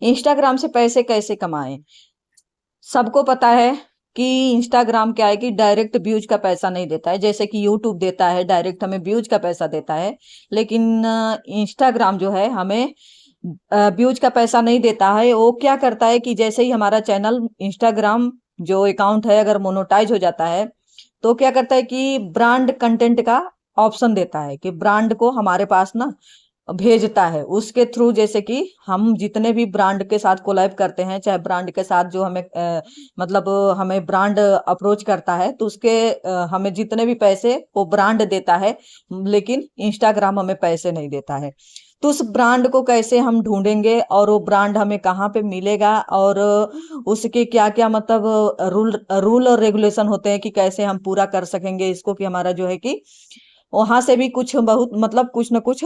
Instagram से पैसे कैसे कमाएं। सबको पता है कि इंस्टाग्राम क्या है कि डायरेक्ट व्यूज का पैसा नहीं देता है, जैसे कि यूट्यूब देता है डायरेक्ट हमें व्यूज का पैसा देता है। लेकिन इंस्टाग्राम जो है हमें व्यूज का पैसा नहीं देता है। वो क्या करता है कि जैसे ही हमारा चैनल इंस्टाग्राम जो अकाउंट है अगर मोनेटाइज हो जाता है, तो क्या करता है कि ब्रांड कंटेंट का ऑप्शन देता है कि ब्रांड को हमारे पास ना भेजता है उसके थ्रू। जैसे कि हम जितने भी ब्रांड के साथ कोलैब करते हैं, चाहे ब्रांड के साथ जो हमें मतलब हमें ब्रांड अप्रोच करता है, तो उसके हमें जितने भी पैसे वो ब्रांड देता है, लेकिन इंस्टाग्राम हमें पैसे नहीं देता है। तो उस ब्रांड को कैसे हम ढूंढेंगे और वो ब्रांड हमें कहाँ पे मिलेगा, और उसके क्या क्या मतलब रूल रूल और रेगुलेशन होते हैं कि कैसे हम पूरा कर सकेंगे इसको, कि हमारा जो है कि वहां से भी कुछ बहुत मतलब कुछ ना कुछ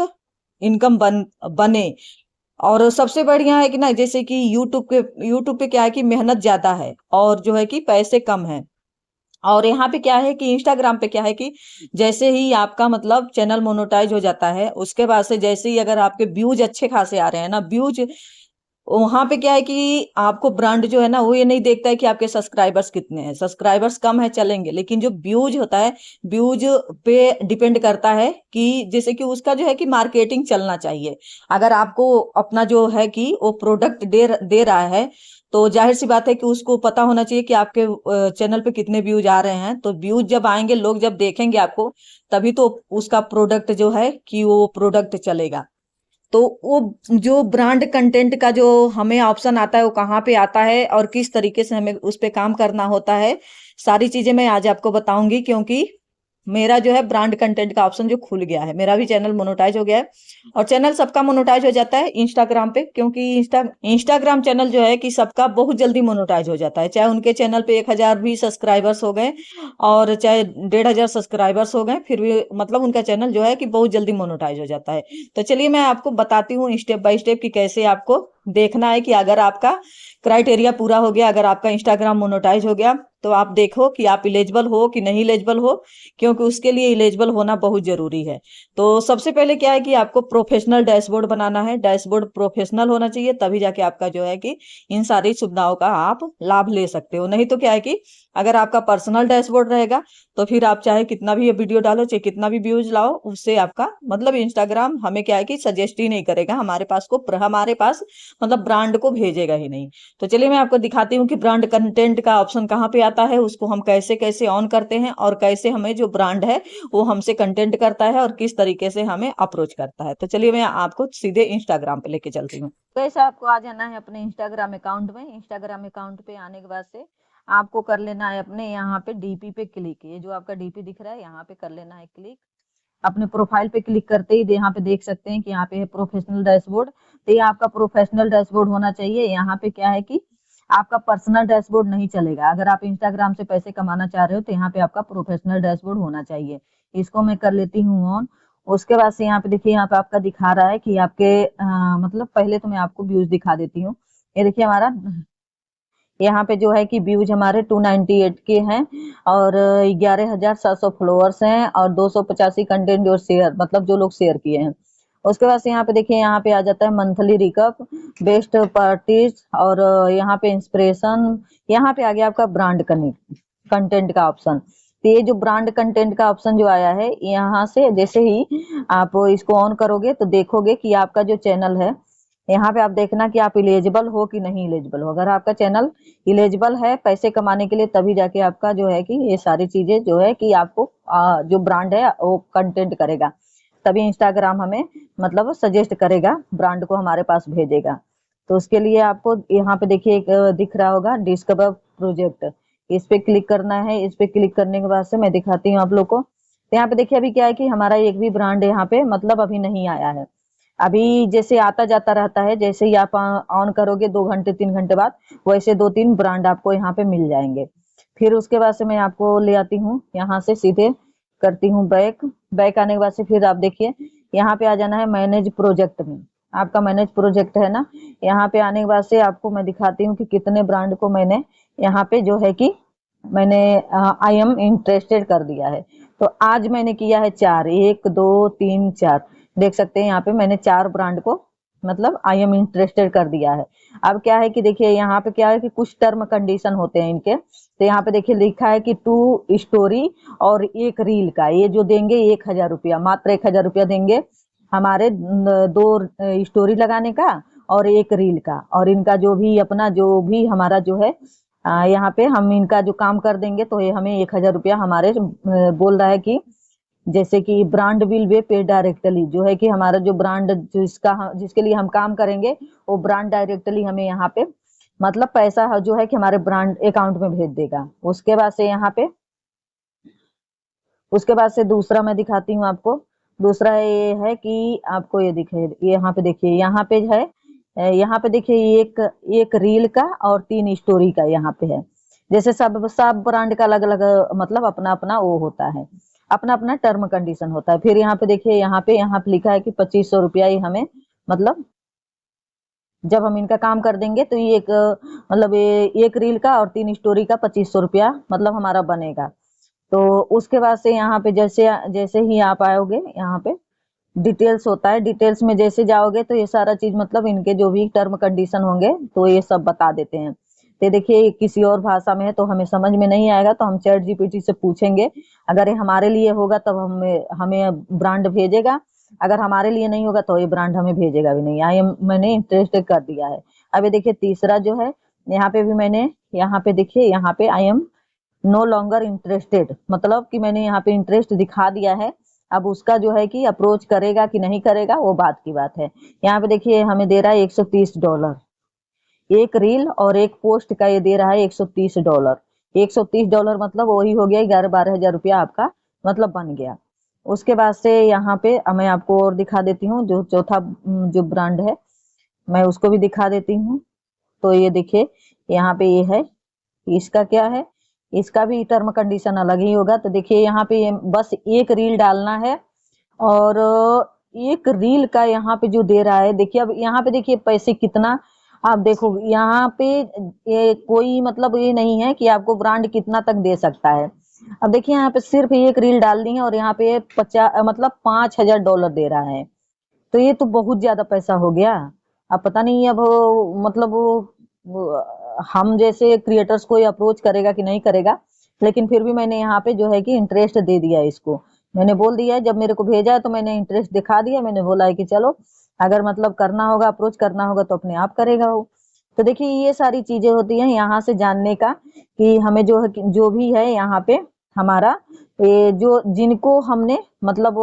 इनकम बने। और सबसे बढ़िया है कि ना, जैसे कि यूट्यूब पे क्या है कि मेहनत ज्यादा है और जो है कि पैसे कम है। और यहाँ पे क्या है कि इंस्टाग्राम पे क्या है कि जैसे ही आपका मतलब चैनल मोनेटाइज हो जाता है, उसके बाद से जैसे ही अगर आपके व्यूज अच्छे खासे आ रहे हैं ना, व्यूज वहां पे क्या है कि आपको ब्रांड जो है ना वो ये नहीं देखता है कि आपके सब्सक्राइबर्स कितने हैं। सब्सक्राइबर्स कम है चलेंगे, लेकिन जो व्यूज होता है, व्यूज पे डिपेंड करता है कि जैसे कि उसका जो है कि मार्केटिंग चलना चाहिए। अगर आपको अपना जो है कि वो प्रोडक्ट दे रहा है, तो जाहिर सी बात है कि उसको पता होना चाहिए कि आपके चैनल पे कितने व्यूज आ रहे हैं। तो व्यूज जब आएंगे, लोग जब देखेंगे आपको, तभी तो उसका प्रोडक्ट जो है कि वो प्रोडक्ट चलेगा। तो वो जो ब्रांड कंटेंट का जो हमें ऑप्शन आता है वो कहाँ पे आता है और किस तरीके से हमें उस पे काम करना होता है, सारी चीजें मैं आज आपको बताऊंगी। क्योंकि मेरा जो है ब्रांड कंटेंट का ऑप्शन जो खुल गया है, मेरा भी चैनल मोनेटाइज हो गया है। और चैनल सबका मोनेटाइज हो जाता है इंस्टाग्राम पे, क्योंकि इंस्टाग्राम चैनल जो है कि सबका बहुत जल्दी मोनेटाइज हो जाता है। चाहे उनके चैनल पे 1,000 भी सब्सक्राइबर्स हो गए और चाहे 1,500 सब्सक्राइबर्स हो गए, फिर भी मतलब उनका चैनल जो है कि बहुत जल्दी मोनेटाइज हो जाता है। तो चलिए मैं आपको बताती हूँ स्टेप बाय स्टेप कि कैसे आपको देखना है कि अगर आपका क्राइटेरिया पूरा हो गया, अगर आपका इंस्टाग्राम मोनेटाइज हो गया, तो आप देखो कि आप इलिजिबल हो कि नहीं इलिजिबल हो, क्योंकि उसके लिए इलिजिबल होना बहुत जरूरी है। तो सबसे पहले क्या है कि आपको प्रोफेशनल डैशबोर्ड बनाना है। डैशबोर्ड प्रोफेशनल होना चाहिए, तभी जाके आपका जो है कि इन सारी सुविधाओं का आप लाभ ले सकते हो। नहीं तो क्या है कि अगर आपका पर्सनल डैशबोर्ड रहेगा, तो फिर आप चाहे कितना भी वीडियो डालो, चाहे कितना भी व्यूज लाओ, उससे आपका मतलब इंस्टाग्राम हमें क्या है कि सजेस्ट ही नहीं करेगा, हमारे पास मतलब ब्रांड को भेजेगा ही नहीं। तो चलिए मैं आपको दिखाती हूँ कि ब्रांड कंटेंट का ऑप्शन कहाँ पे आता है, उसको हम कैसे कैसे ऑन करते हैं, और कैसे हमें जो ब्रांड है वो हमसे कंटेंट करता है और किस तरीके से हमें अप्रोच करता है। तो चलिए मैं आपको सीधे इंस्टाग्राम पे लेके चलती हूँ। कैसे आपको आ जाना है अपने इंस्टाग्राम अकाउंट में। इंस्टाग्राम अकाउंट पे आने के बाद से आपको कर लेना है अपने यहाँ पे डीपी पे क्लिक। ये जो आपका डीपी दिख रहा है यहाँ पे कर लेना है क्लिक। अपने प्रोफाइल पे क्लिक करते ही यहाँ पे देख सकते हैं कि यहाँ पे है प्रोफेशनल डैशबोर्ड। तो ये आपका प्रोफेशनल डैशबोर्ड होना चाहिए। यहाँ पे क्या है कि आपका पर्सनल डैशबोर्ड नहीं चलेगा। अगर आप इंस्टाग्राम से पैसे कमाना चाह रहे हो तो यहाँ पे आपका प्रोफेशनल डैशबोर्ड होना चाहिए। इसको मैं कर लेती हूँ ऑन। उसके बाद से यहाँ पे देखिए, यहाँ पे आपका दिखा रहा है कि आपके मतलब पहले तो मैं आपको व्यूज दिखा देती हूँ। ये देखिए हमारा यहाँ पे जो है कि व्यूज हमारे 298 के हैं और 11,700 फॉलोअर्स हैं और 285 कंटेंट और शेयर मतलब जो लोग शेयर किए हैं। उसके बाद से यहाँ पे देखिए, यहाँ पे आ जाता है मंथली रिकअप, बेस्ट पार्टीज और यहाँ पे इंस्पिरेशन। यहाँ पे आ गया आपका ब्रांड कनेक्ट कंटेंट का ऑप्शन। तो ये जो ब्रांड कंटेंट का ऑप्शन जो आया है, यहाँ से जैसे ही आप इसको ऑन करोगे तो देखोगे कि आपका जो चैनल है, यहाँ पे आप देखना कि आप इलिजिबल हो कि नहीं इलिजिबल हो। अगर आपका चैनल इलिजिबल है पैसे कमाने के लिए, तभी जाके आपका जो है कि ये सारी चीजें जो है कि आपको जो ब्रांड है वो कंटेंट करेगा, तभी इंस्टाग्राम हमें मतलब सजेस्ट करेगा, ब्रांड को हमारे पास भेजेगा। तो उसके लिए आपको यहाँ पे देखिए एक दिख रहा होगा डिस्कवर प्रोजेक्ट, इस पे क्लिक करना है। इस पे क्लिक करने के बाद से मैं दिखाती हूँ आप लोग को। तो यहाँ पे देखिए अभी क्या है कि हमारा एक भी ब्रांड यहाँ पे मतलब अभी नहीं आया है। अभी जैसे आता जाता रहता है, जैसे ही आप ऑन करोगे 2 घंटे 3 घंटे बाद, वैसे 2-3 ब्रांड आपको यहाँ पे मिल जाएंगे। फिर उसके बाद से मैं आपको ले आती हूँ यहाँ से सीधे, करती हूँ बैक। बैक आने के बाद से फिर आप देखिए यहाँ पे आ जाना है मैनेज प्रोजेक्ट में। आपका मैनेज प्रोजेक्ट है ना, यहाँ पे आने के बाद से आपको मैं दिखाती हूँ कि कितने ब्रांड को मैंने यहाँ पे जो है कि मैंने आई एम इंटरेस्टेड कर दिया है। तो आज मैंने किया है 4, 1 2 3 4, देख सकते हैं यहाँ पे मैंने 4 ब्रांड को मतलब आई एम इंटरेस्टेड कर दिया है। अब क्या है कि देखिए यहाँ पे क्या है कि कुछ टर्म कंडीशन होते हैं इनके, तो यहाँ पे देखिए लिखा है कि 2 स्टोरी और 1 रील का ये जो देंगे 1000 रुपया, मात्र 1000 रुपया देंगे हमारे 2 स्टोरी लगाने का और 1 रील का। और इनका जो भी अपना जो भी हमारा जो है यहाँ पे हम इनका जो काम कर देंगे तो ये हमें 1000 रुपया हमारे बोल रहा है कि जैसे कि ब्रांड विल बी पे डायरेक्टली, जो है कि हमारा जो ब्रांड जिसके लिए हम काम करेंगे वो ब्रांड डायरेक्टली हमें यहाँ पे मतलब पैसा जो है कि हमारे ब्रांड अकाउंट में भेज देगा। उसके बाद से यहाँ पे उसके बाद से दूसरा मैं दिखाती हूँ आपको। दूसरा ये है कि आपको ये दिखे, यहाँ पे देखिए, यहाँ पे है यहाँ पे देखिए एक रील का और 3 स्टोरी का यहाँ पे है। जैसे सब सब ब्रांड का अलग अलग मतलब अपना अपना वो होता है, अपना अपना टर्म कंडीशन होता है। फिर यहाँ पे देखिए, यहाँ पे लिखा है कि 2500 रुपया ही हमें मतलब जब हम इनका काम कर देंगे तो ये मतलब ये 1 रील का और 3 स्टोरी का 2500 रुपया मतलब हमारा बनेगा। तो उसके बाद से यहाँ पे जैसे जैसे ही आप आओगे यहाँ पे डिटेल्स होता है, डिटेल्स में जैसे जाओगे तो ये सारा चीज मतलब इनके जो भी टर्म कंडीशन होंगे तो ये सब बता देते हैं। तो देखिए किसी और भाषा में है तो हमें समझ में नहीं आएगा तो हम चैट जीपीटी से पूछेंगे। अगर ये हमारे लिए होगा तब हमें हमें ब्रांड भेजेगा, अगर हमारे लिए नहीं होगा तो ये ब्रांड हमें भेजेगा भी नहीं। मैंने इंटरेस्टेड कर दिया है। अब ये देखिए तीसरा जो है, यहाँ पे भी मैंने यहाँ पे देखिए यहाँ पे I am no longer interested, मतलब कि मैंने यहाँ पे इंटरेस्ट दिखा दिया है। अब उसका जो है कि अप्रोच करेगा कि नहीं करेगा वो बात की बात है। यहाँ पे देखिए हमें दे रहा है $130, 1 रील और 1 पोस्ट का ये दे रहा है $130। $130 मतलब वही हो गया 11-12 हजार रुपया आपका मतलब बन गया। उसके बाद से यहाँ पे मैं आपको और दिखा देती हूँ, जो चौथा जो ब्रांड है मैं उसको भी दिखा देती हूँ। तो ये देखिए यहाँ पे ये है, इसका क्या है, इसका भी टर्म कंडीशन अलग ही होगा। तो देखिए यहाँ पे ये बस 1 रील डालना है और 1 रील का यहाँ पे जो दे रहा है, देखिए अब यहाँ पे देखिए पैसे कितना, आप देखो यहाँ पे ये कोई मतलब ये नहीं है कि आपको ब्रांड कितना तक दे सकता है। अब देखिए यहाँ पे सिर्फ 1 रील डालनी है और यहाँ पे 5000 दे रहा है। तो ये तो बहुत ज्यादा पैसा हो गया। अब पता नहीं अब मतलब हम जैसे क्रिएटर्स को अप्रोच करेगा कि नहीं करेगा, लेकिन फिर भी मैंने यहाँ पे जो है कि इंटरेस्ट दे दिया है इसको। मैंने बोल दिया है, जब मेरे को भेजा है तो मैंने इंटरेस्ट दिखा दिया। मैंने बोला है कि चलो अगर मतलब करना होगा, अप्रोच करना होगा तो अपने आप करेगा वो। तो देखिए ये सारी चीजें होती हैं यहाँ से जानने का कि हमें जो है जो भी है यहाँ पे हमारा ये जो जिनको हमने मतलब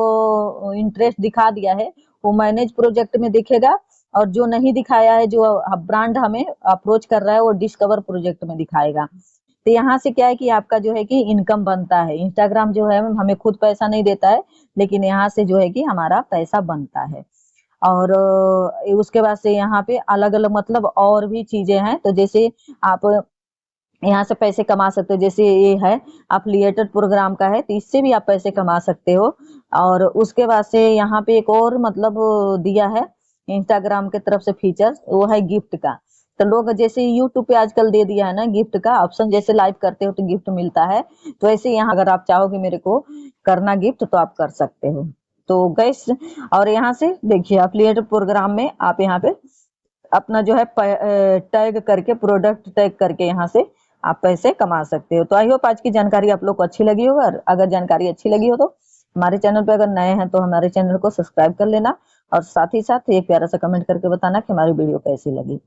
इंटरेस्ट दिखा दिया है वो मैनेज प्रोजेक्ट में दिखेगा, और जो नहीं दिखाया है जो ब्रांड हमें अप्रोच कर रहा है वो डिस्कवर प्रोजेक्ट में दिखाएगा। तो यहाँ से क्या है कि आपका जो है कि इनकम बनता है। इंस्टाग्राम जो है हमें खुद पैसा नहीं देता है, लेकिन यहाँ से जो है कि हमारा पैसा बनता है। और उसके बाद से यहाँ पे अलग अलग मतलब और भी चीजें हैं। तो जैसे आप यहाँ से पैसे कमा सकते हो, जैसे ये है अफिलिएटेड प्रोग्राम का है तो इससे भी आप पैसे कमा सकते हो। और उसके बाद से यहाँ पे एक और मतलब दिया है इंस्टाग्राम के तरफ से फीचर, वो है गिफ्ट का। तो लोग जैसे यूट्यूब पे आजकल दे दिया है ना गिफ्ट का ऑप्शन, जैसे लाइव करते हो तो गिफ्ट मिलता है, तो ऐसे यहाँ अगर आप चाहो कि मेरे को करना गिफ्ट तो आप कर सकते हो। तो गैस, और यहाँ से देखिए अफिलिएटेड प्रोग्राम में आप यहाँ पे अपना जो है टैग करके, प्रोडक्ट टैग करके यहाँ से आप पैसे कमा सकते हो। तो आई होप आज की जानकारी आप लोग को अच्छी लगी होगा। अगर जानकारी अच्छी लगी हो तो हमारे चैनल पे अगर नए हैं तो हमारे चैनल को सब्सक्राइब कर लेना, और साथ ही साथ एक प्यारा सा कमेंट करके बताना कि हमारी वीडियो कैसी लगी।